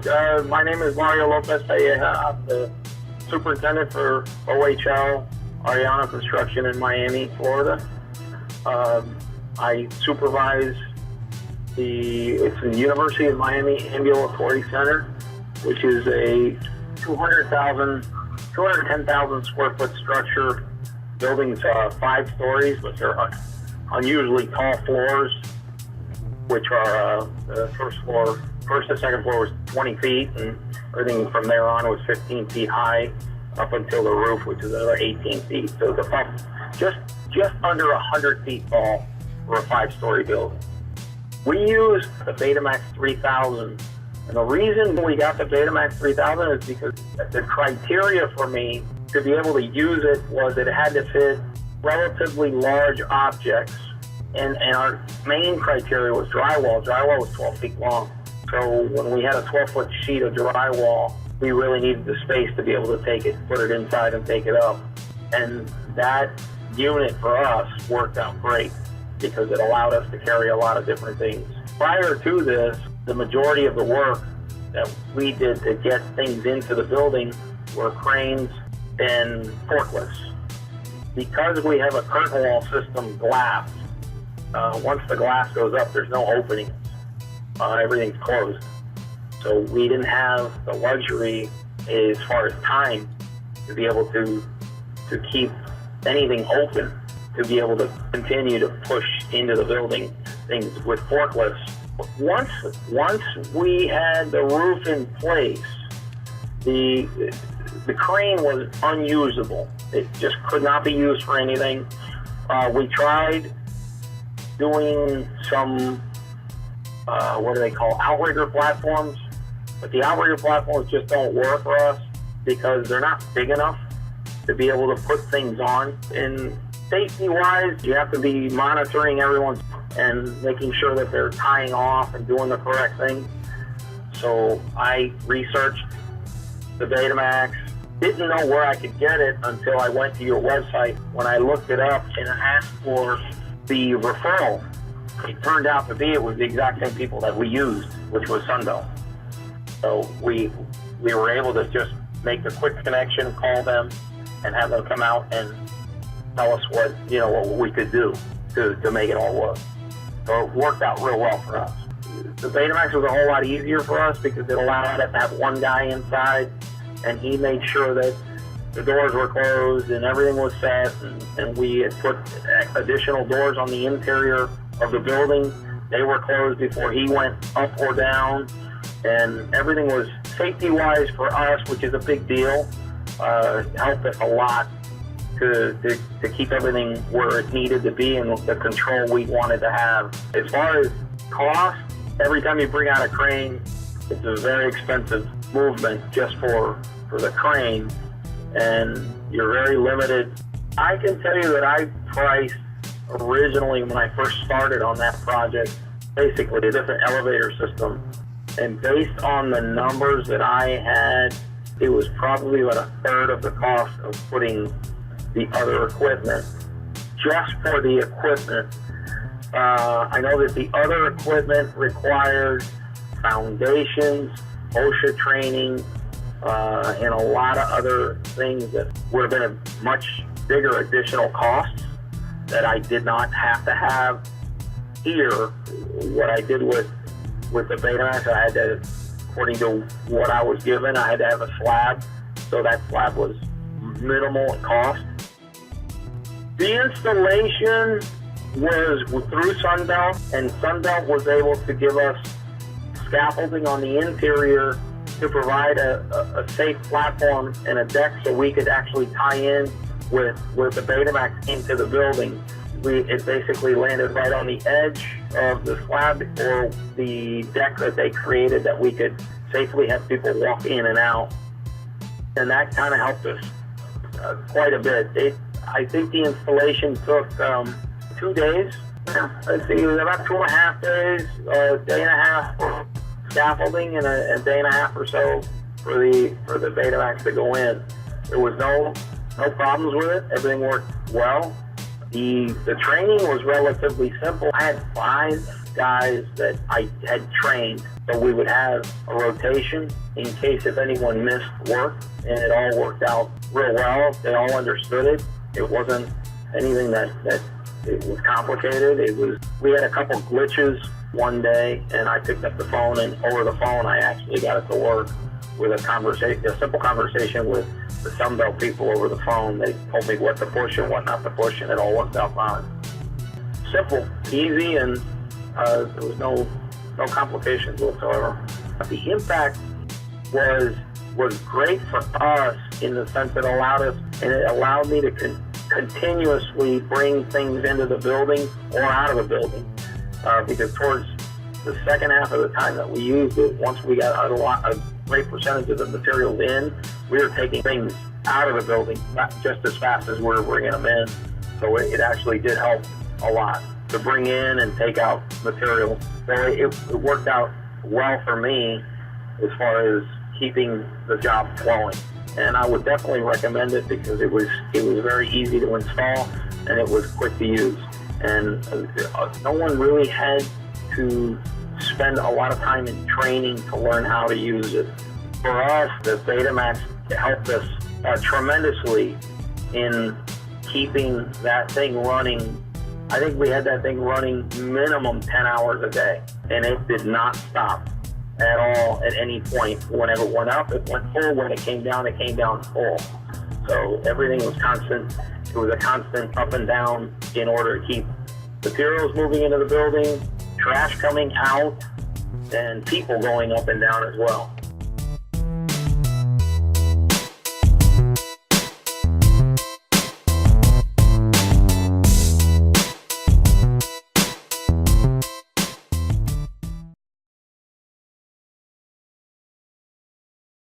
My name is Mario Lopez Calleja. I'm the superintendent for OHL Ariana Construction in Miami, Florida. I supervise it's the University of Miami Ambulatory Center, which is a 210,000 square foot structure. Building's 5 stories, but they're unusually tall floors, which are the first and second floor was 20 feet, and everything from there on was 15 feet high, up until the roof, which is another 18 feet. So it's about just under 100 feet tall for a 5-story building. We use the Betamax 3000, and the reason we got the Betamax 3000 is because the criteria for me to be able to use it was it had to fit relatively large objects, and our main criteria was drywall. Drywall was 12 feet long. So when we had a 12-foot sheet of drywall, we really needed the space to be able to take it, put it inside and take it up. And that unit for us worked out great because it allowed us to carry a lot of different things. Prior to this, the majority of the work that we did to get things into the building were cranes and forklifts. Because we have a curtain wall system glass, once the glass goes up, there's no openings. Everything's closed. So we didn't have the luxury as far as time to be able to keep anything open, to be able to continue to push into the building things with forklifts. Once we had the roof in place, the crane was unusable. It just could not be used for anything. We tried doing some what do they call, outrigger platforms, but the outrigger platforms just don't work for us because they're not big enough to be able to put things on. And safety-wise, you have to be monitoring everyone and making sure that they're tying off and doing the correct thing. So I researched the Betamax, didn't know where I could get it until I went to your website. When I looked it up and asked for the referral, it turned out to be it was the exact same people that we used, which was Sunbelt. So we were able to just make a quick connection, call them, and have them come out and tell us what we could do to make it all work. So it worked out real well for us. The Betamax was a whole lot easier for us because it allowed us to have one guy inside, and he made sure that the doors were closed and everything was set, and we had put additional doors on the interior of the building. They were closed before he went up or down, and everything was safety-wise for us, which is a big deal. Helped us a lot to keep everything where it needed to be and the control we wanted to have. As far as cost, every time you bring out a crane, it's a very expensive movement just for the crane, and you're very limited. I can tell you that I priced originally, when I first started on that project, basically a different elevator system, and based on the numbers that I had, it was probably about a third of the cost of putting the other equipment, just for the equipment. I know that the other equipment required foundations, OSHA training, and a lot of other things that would have been a much bigger additional cost that I did not have to have here. What I did with the Betamax, I had to, according to what I was given, I had to have a slab, so that slab was minimal in cost. The installation was through Sunbelt, and Sunbelt was able to give us scaffolding on the interior to provide a safe platform and a deck so we could actually tie in with the Betamax into the building. It basically landed right on the edge of the slab or the deck that they created that we could safely have people walk in and out. And that kind of helped us quite a bit. I think the installation took 2 days. Let's see, it was about 2.5 days, a day and a half for scaffolding, and a day and a half or so for the Betamax to go in. There was no problems with it. Everything worked well. The training was relatively simple. I had 5 guys that I had trained, so we would have a rotation in case if anyone missed work, and it all worked out real well. They all understood it. It wasn't anything that it was complicated. We had a couple glitches one day, and I picked up the phone, and over the phone I actually got it to work with a simple conversation with the Sunbelt people over the phone. They told me what to push and what not to push, and it all worked out fine. Simple, easy, and there was no complications whatsoever. The impact was great for us in the sense that it allowed me to continuously bring things into the building or out of the building, because towards the second half of the time that we used it, once we got a great percentage of the materials in, we were taking things out of the building not just as fast as we were bringing them in. So it actually did help a lot to bring in and take out material. So it worked out well for me as far as keeping the job flowing. And I would definitely recommend it because it was very easy to install and it was quick to use. And no one really had to spend a lot of time in training to learn how to use it. For us, the Betamax helped us tremendously in keeping that thing running. I think we had that thing running minimum 10 hours a day, and it did not stop at all at any point. Whenever it went up, it went full. When it came down full. So everything was constant. It was a constant up and down in order to keep materials moving into the building, trash coming out, and people going up and down as well.